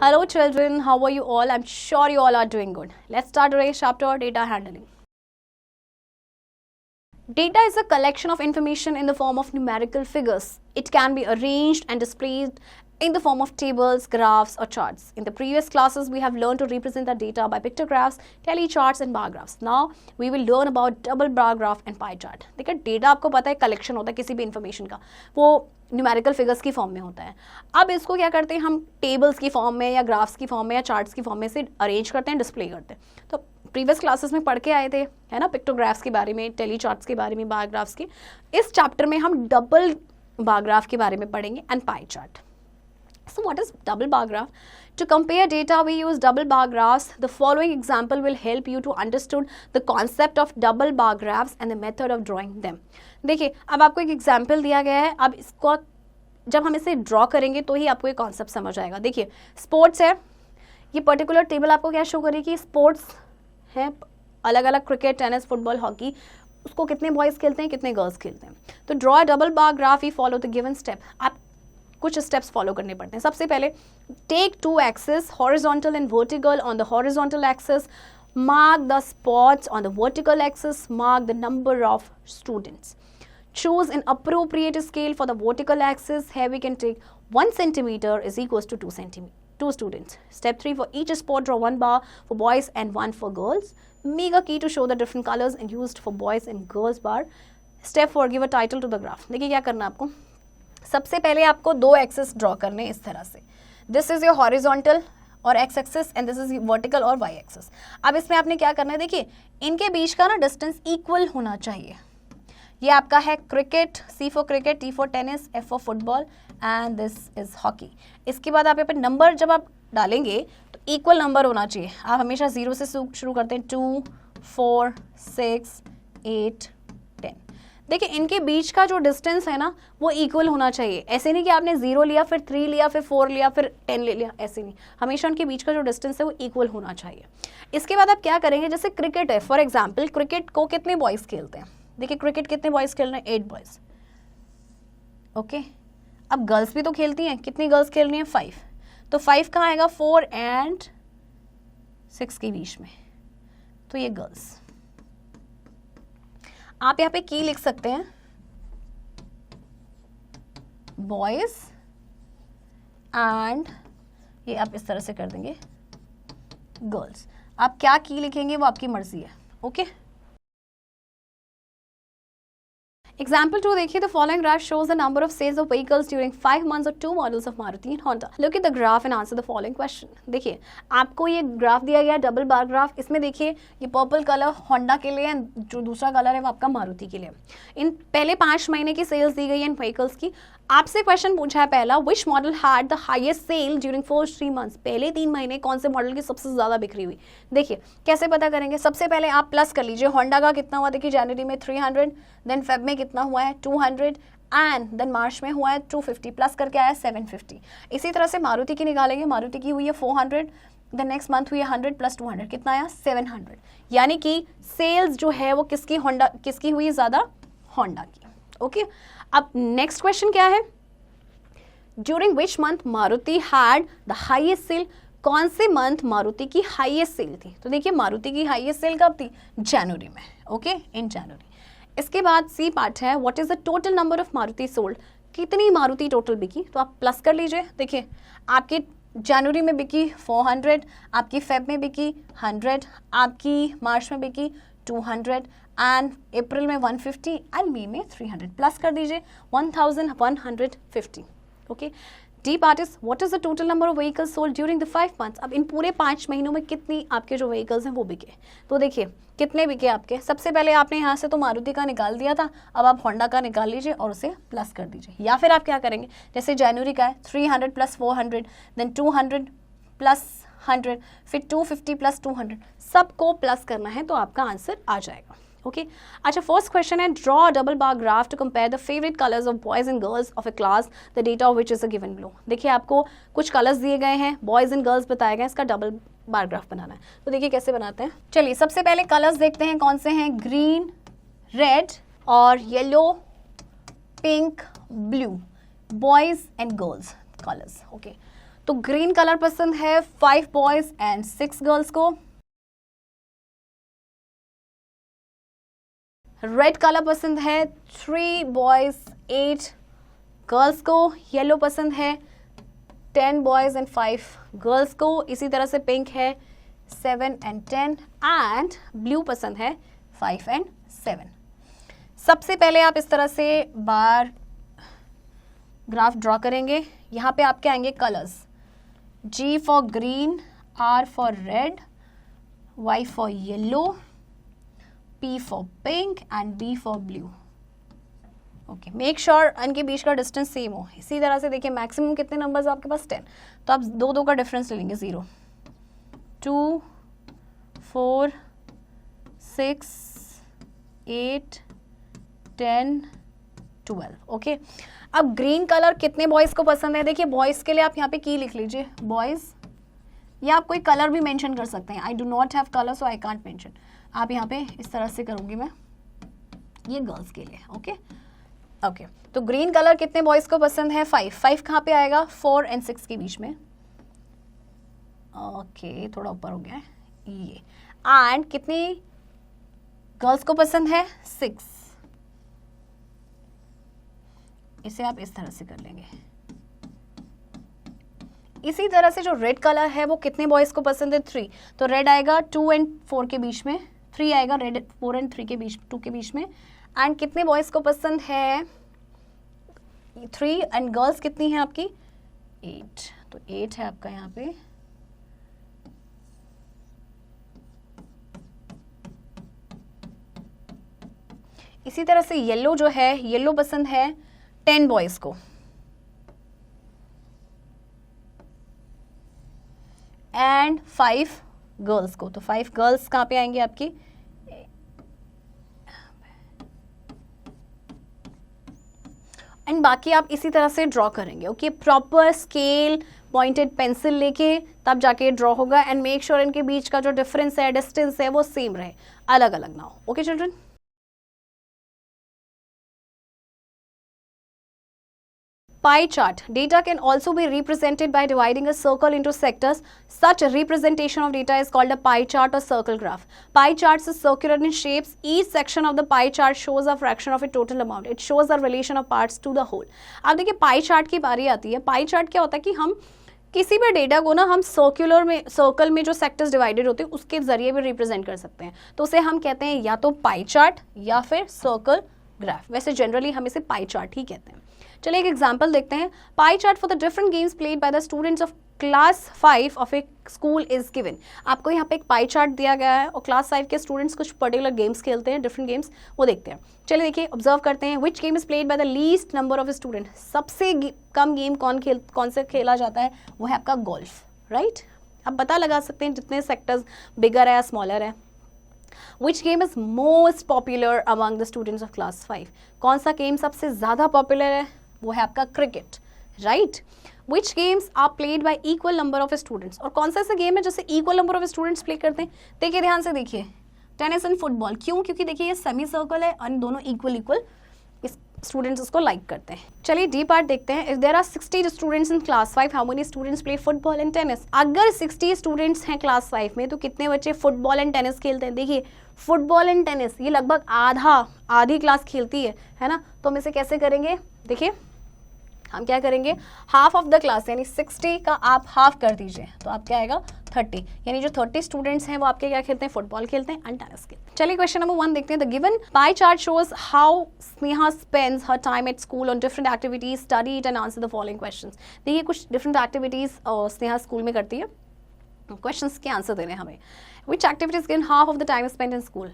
Hello children, how are you all? I'm sure you all are doing good. Let's start today's chapter, data handling. Data is a collection of information in the form of numerical figures. It can be arranged and displayed in the form of tables, graphs or charts. In the previous classes, we have learned to represent the data by pictographs, telecharts and bar graphs. Now, we will learn about double bar graph and pie chart. देखिए data आपको पता है collection होता है किसी भी information का, वो न्यूमेरिकल फिगर्स की फॉर्म में होता है. अब इसको क्या करते हैं हम टेबल्स की फॉर्म में या ग्राफ्स की फॉर्म में या चार्ट्स की फॉर्म में से अरेंज करते हैं, डिस्प्ले करते हैं. तो प्रीवियस क्लासेस में पढ़ के आए थे, है ना, पिक्टोग्राफ्स के बारे में, टेलीचार्ट्स के बारे में, बार ग्राफ्स के. इस चैप्टर में हम डबल बार ग्राफ के बारे में पढ़ेंगे and pie chart. So what is double bar graph? To compare data, we use double bar graphs. The following example will help you to understand the concept of double bar graphs and the method of drawing them. देखिए, अब आपको एक example दिया गया है. अब इसको जब हम इसे ड्रॉ करेंगे तो ही आपको ये कॉन्सेप्ट समझ आएगा. देखिए, स्पोर्ट्स है, ये पर्टिकुलर टेबल आपको क्या शो करेगी? स्पोर्ट्स है, अलग अलग क्रिकेट, टेनिस, फुटबॉल, हॉकी, उसको कितने बॉयज़ खेलते हैं, कितने गर्ल्स खेलते हैं. तो draw a double bar graph, he follow the given step. आप कुछ स्टेप्स फॉलो करने पड़ते हैं. सबसे पहले take two axis, horizontal and vertical. On the horizontal axis mark the spots, on the vertical axis mark the number of students. Choose an appropriate scale for the vertical axis. Here we can take 1 centimeter is equals to 2 students. Step 3, for each spot draw 1 bar for boys and 1 for girls. Make a key to show the different colors and used for boys and girls bar. Step 4, give a title to the graph. देखिए क्या करना है आपको. सबसे पहले आपको 2 axis draw करने इस तरह से. दिस इज योर हॉरिजॉन्टल और x axis and this is vertical और वाई एक्सिस. अब इसमें आपने क्या करना है, देखिए इनके बीच का ना डिस्टेंस इक्वल होना चाहिए. ये आपका है cricket, C for cricket, T for tennis, F for football and this is hockey. इसके बाद आप यहाँ पे नंबर जब आप डालेंगे तो इक्वल नंबर होना चाहिए. आप हमेशा 0 से शुरू करते हैं. 2, 4, 6, 8, 10. देखिए इनके बीच का जो डिस्टेंस है ना वो इक्वल होना चाहिए. ऐसे नहीं कि आपने 0 लिया फिर 3 लिया फिर 4 लिया फिर 10 ले लिया, ऐसे नहीं. हमेशा उनके बीच का जो डिस्टेंस है वो इक्वल होना चाहिए. इसके बाद आप क्या करेंगे, जैसे क्रिकेट है, फॉर एग्जाम्पल क्रिकेट को कितने बॉयज़ खेलते हैं. देखिए क्रिकेट कितने बॉयज़ खेल रहे हैं, 8 बॉयज़. ओके, अब गर्ल्स भी तो खेलती हैं, कितनी गर्ल्स खेल रही हैं, 5. तो 5 कहाँ आएगा, 4 एंड 6 के बीच में. तो ये गर्ल्स. आप यहाँ पे की लिख सकते हैं, बॉयज एंड ये आप इस तरह से कर देंगे गर्ल्स. आप क्या की लिखेंगे वो आपकी मर्जी है. ओके, Example 2 देखिए, the following graph shows the number of sales of vehicles during 5 months of 2 models of Maruti and Honda. Look at the graph and answer the following question. देखिए आपको ये ग्राफ दिया गया डबल बार ग्राफ. इसमें देखिए ये purple colour Honda के लिए, जो दूसरा कलर है वो आपका मारुति के लिए. इन पहले 5 महीने की सेल्स दी गई है इन व्हीकल्स की. आपसे क्वेश्चन पूछा है पहला, which model had the highest sale during first 3 months. पहले 3 महीने कौन से मॉडल की सबसे ज़्यादा बिक्री हुई. देखिए कैसे पता करेंगे, सबसे पहले आप प्लस कर लीजिए. होंडा का कितना हुआ, देखिए जनवरी में 300, देन फेब में कितना हुआ है 200 एंड देन मार्च में हुआ है 250, प्लस करके आया 750. इसी तरह से मारुति की निकालेंगे, मारुति की हुई है 400, देन नेक्स्ट मंथ हुई है 100 प्लस 200, कितना आया 700. यानी कि सेल्स जो है वो किसकी हुई ज़्यादा, होंडा की. ओके, अब नेक्स्ट क्वेश्चन क्या है, during which month Maruti had the highest sale. कौन से मंथ मारुति की हाईएस्ट सेल थी. तो देखिए मारुति की हाईएस्ट सेल कब थी, जनवरी में. ओके, इन जनवरी. इसके बाद सी पार्ट है, what is the total number of Maruti sold. कितनी मारुति टोटल बिकी, तो आप प्लस कर लीजिए. देखिए आपकी जनवरी में बिकी 400, आपकी फेब में बिकी 100, आपकी मार्च में बिकी 200 एंड अप्रैल में 150 एंड मई में 300. प्लस कर दीजिए 1150. Okay, D part is what is the total number of vehicles sold during the 5 months. अब इन पूरे 5 महीनों में कितनी आपके जो व्हीकल्स हैं वो बिके. तो देखिए कितने बिके आपके. सबसे पहले आपने यहाँ से तो मारुति का निकाल दिया था, अब आप होंडा का निकाल लीजिए और उसे प्लस कर दीजिए. या फिर आप क्या करेंगे, जैसे जनवरी का है 300 प्लस 400, देन 200 प्लस 100, फिर 250 प्लस 200, सबको प्लस करना है तो आपका आंसर आ जाएगा. ओके, अच्छा फर्स्ट क्वेश्चन है, draw a double bar graph to compare the favourite colours of boys and girls of a class, the data of which is a given below. देखिए आपको कुछ कलर्स दिए गए हैं, बॉयज एंड गर्ल्स बताए गए, इसका डबल बार ग्राफ बनाना है. तो देखिए कैसे बनाते हैं. चलिए सबसे पहले कलर्स देखते हैं कौन से हैं, ग्रीन, रेड और yellow, pink, blue, boys and girls colours. Okay, तो ग्रीन कलर पसंद है 5 बॉयज एंड 6 गर्ल्स को, रेड कलर पसंद है 3 बॉयज 8 गर्ल्स को, येलो पसंद है 10 बॉयज एंड 5 गर्ल्स को, इसी तरह से पिंक है 7 एंड 10 एंड ब्लू पसंद है 5 एंड 7। सबसे पहले आप इस तरह से बार ग्राफ ड्रॉ करेंगे। यहाँ पे आपके आएंगे colours, G for green, R for red, Y for yellow, P for pink and B for blue. Okay, make sure इनके बीच का डिस्टेंस सेम हो। इसी तरह से देखिए मैक्सिमम कितने नंबर्स आपके पास 10, तो आप दो का डिफरेंस ले लेंगे, 0 2 4 6 8 10 12। ओके, अब ग्रीन कलर कितने बॉयज़ को पसंद है? देखिए बॉयज़ के लिए आप यहाँ पे की लिख लीजिए बॉयज़, या आप कोई कलर भी मेंशन कर सकते हैं। I do not have colour so I can't mention. आप यहाँ पे इस तरह से करूँगी मैं, ये गर्ल्स के लिए। ओके ओके, तो ग्रीन कलर कितने बॉयज़ को पसंद है? 5 कहाँ पे आएगा? 4 एंड 6 के बीच में। ओके, थोड़ा ऊपर हो गया है ये। एंड कितनी गर्ल्स को पसंद है? 6। इसे आप इस तरह से कर लेंगे। इसी तरह से जो रेड कलर है वो कितने बॉयज़ को पसंद है? 3, तो रेड आएगा 2 एंड 4 के बीच में, 3 आएगा रेड 4 एंड 3 के बीच, 2 के बीच में। एंड कितने बॉयज़ को पसंद है? 3 एंड गर्ल्स कितनी है आपकी? 8, तो 8 है आपका यहाँ पे। इसी तरह से येलो जो है, येलो पसंद है 10 बॉयज़ को एंड 5 गर्ल्स को, तो 5 गर्ल्स कहाँ पे आएंगे आपकी? एंड बाकी आप इसी तरह से ड्रॉ करेंगे। Okay, proper scale pointed pencil लेके तब जाके ड्रॉ होगा। एंड मेक श्योर इनके बीच का जो डिफरेंस है, डिस्टेंस है, वो सेम रहे, अलग अलग ना हो। Okay children, pie chart. Data can also be represented by dividing a circle into sectors. Such a representation of data is called a pie chart or circle graph. Pie charts are circular in shapes. Each section of the pie chart shows a fraction of a total amount. It shows the relation of parts to the whole. अब देखिए pie chart की बारी आती है। Pie chart क्या होता है कि हम किसी भी डेटा को ना हम सर्कल में जो सेक्टर्स डिवाइडेड होते हैं उसके जरिए भी रिप्रेजेंट कर सकते हैं, तो उसे हम कहते हैं या तो पाई चार्ट या फिर सर्कल ग्राफ। वैसे जनरली हम इसे पाई चार्ट ही कहते हैं। चलिए एक एग्जांपल देखते हैं। Pie chart for the different games played by the students of class 5 of A school is given. आपको यहाँ पे एक पाई चार्ट दिया गया है और क्लास 5 के स्टूडेंट्स कुछ पर्टिकुलर गेम्स खेलते हैं, डिफरेंट गेम्स, वो देखते हैं। चलिए देखिए, ऑब्जर्व करते हैं। Which game is played by the least number of student. सबसे कम गेम कौन से खेला जाता है? वो है आपका गोल्फ, राइट। आप पता लगा सकते हैं जितने सेक्टर्स बिगर है या स्मॉलर है। Which game is most popular among the students of class 5? कौन सा गेम सबसे ज़्यादा पॉपुलर है? वो है आपका cricket, right. Which games are played by equal number of students? और कौन सा ऐसा गेम है जिससे equal number of students play करते हैं? देखिए ध्यान से देखिए, टेनिस एंड फुटबॉल। क्यों? क्योंकि देखिए ये सेमी सर्कल है और दोनों इक्वल स्टूडेंट्स उसको लाइक करते हैं। चलिए डी पार्ट देखते हैं। If there are 60 students in class 5, how many students play football and tennis? अगर 60 स्टूडेंट्स हैं क्लास 5 में तो कितने बच्चे फुटबॉल एंड टेनिस खेलते हैं? देखिए फुटबॉल एंड टेनिस ये लगभग आधी क्लास खेलती है ना। तो हम इसे कैसे करेंगे? देखिए हम क्या करेंगे, हाफ ऑफ द क्लास यानी 60 का आप हाफ कर दीजिए, तो आप क्या आएगा 30, यानी जो 30 स्टूडेंट्स हैं वो आपके क्या खेलते हैं? फुटबॉल खेलते हैं एंड टेनिस खेलते हैं। चलिए क्वेश्चन नंबर 1 देखते हैं। The given pie chart shows how Sneha spends her time at school on different activities, study it and answer the following questions. देखिए कुछ डिफरेंट एक्टिविटीज स्नेहा स्कूल में करती है, क्वेश्चंस के आंसर देने हमें। Which activities given half of the time spend in school?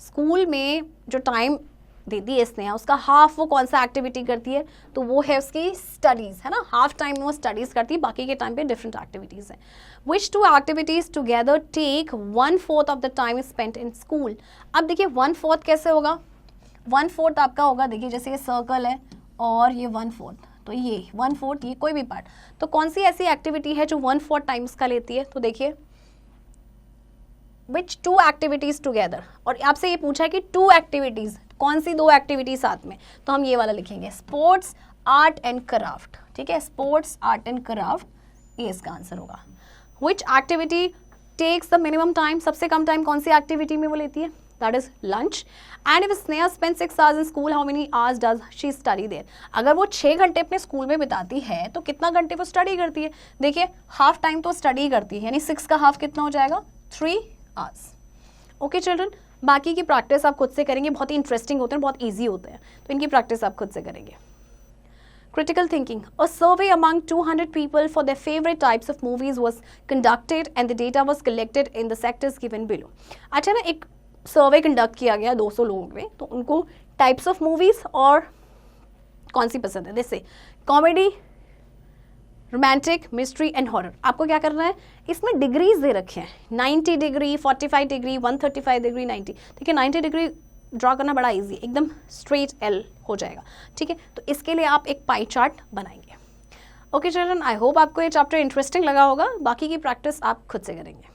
School में जो टाइम देती है स्नेहा उसका हाफ वो कौन सा एक्टिविटी करती है? तो वो है उसकी स्टडीज़, है ना। हाफ टाइम में वो स्टडीज़ करती है, बाकी के टाइम पे डिफरेंट एक्टिविटीज़ हैं। Which 2 activities together take 1/4 of the time spent in school? अब देखिए 1/4 कैसे होगा? 1/4 आपका होगा, देखिए जैसे ये सर्कल है और ये 1/4, तो ये 1/4 ये कोई भी पार्ट, तो कौन सी ऐसी एक्टिविटी है जो 1/4 टाइम्स का लेती है? तो देखिए विच 2 एक्टिविटीज़ टुगेदर, और आपसे ये पूछा है कि 2 एक्टिविटीज़, कौन सी 2 एक्टिविटी साथ में? तो हम ये वाला लिखेंगे, स्पोर्ट्स आर्ट एंड क्राफ्ट, ठीक है। स्पोर्ट्स आर्ट एंड क्राफ्ट ये इसका आंसर होगा। Which activity takes the minimum time, सबसे कम टाइम कौन सी एक्टिविटी में वो लेती है, that is lunch. And if Sneha spend 6 hours in school, how many hours does she study there, अगर वो 6 घंटे अपने स्कूल में बिताती है तो कितना घंटे वो स्टडी करती है, देखिए हाफ टाइम तो स्टडी करती है, यानी 6 का हाफ कितना हो जाएगा, 3 आवर्स। ओके चिल्ड्रन, बाकी की प्रैक्टिस आप खुद से करेंगे, बहुत ही इंटरेस्टिंग होते हैं, बहुत ईजी होते हैं, तो इनकी प्रैक्टिस आप खुद से करेंगे। Critical thinking. A survey among 200 people for their favorite types of movies was conducted and the data was collected in the sectors given below. अच्छा ना, एक सर्वे कंडक्ट किया गया 200 लोगों में, तो उनको टाइप्स ऑफ मूवीज और कौन सी पसंद है, जैसे comedy, romantic, mystery and horror. आपको क्या करना है, इसमें डिग्रीज दे रखे हैं, 90 डिग्री, 45 डिग्री, 135 डिग्री, 90। ठीक है, 90 डिग्री ड्रॉ करना बड़ा इजी, एकदम स्ट्रेट एल हो जाएगा। ठीक है, तो इसके लिए आप एक पाई चार्ट बनाएंगे। ओके चिल्ड्रन, आई होप आपको ये चैप्टर इंटरेस्टिंग लगा होगा, बाकी की प्रैक्टिस आप खुद से करेंगे।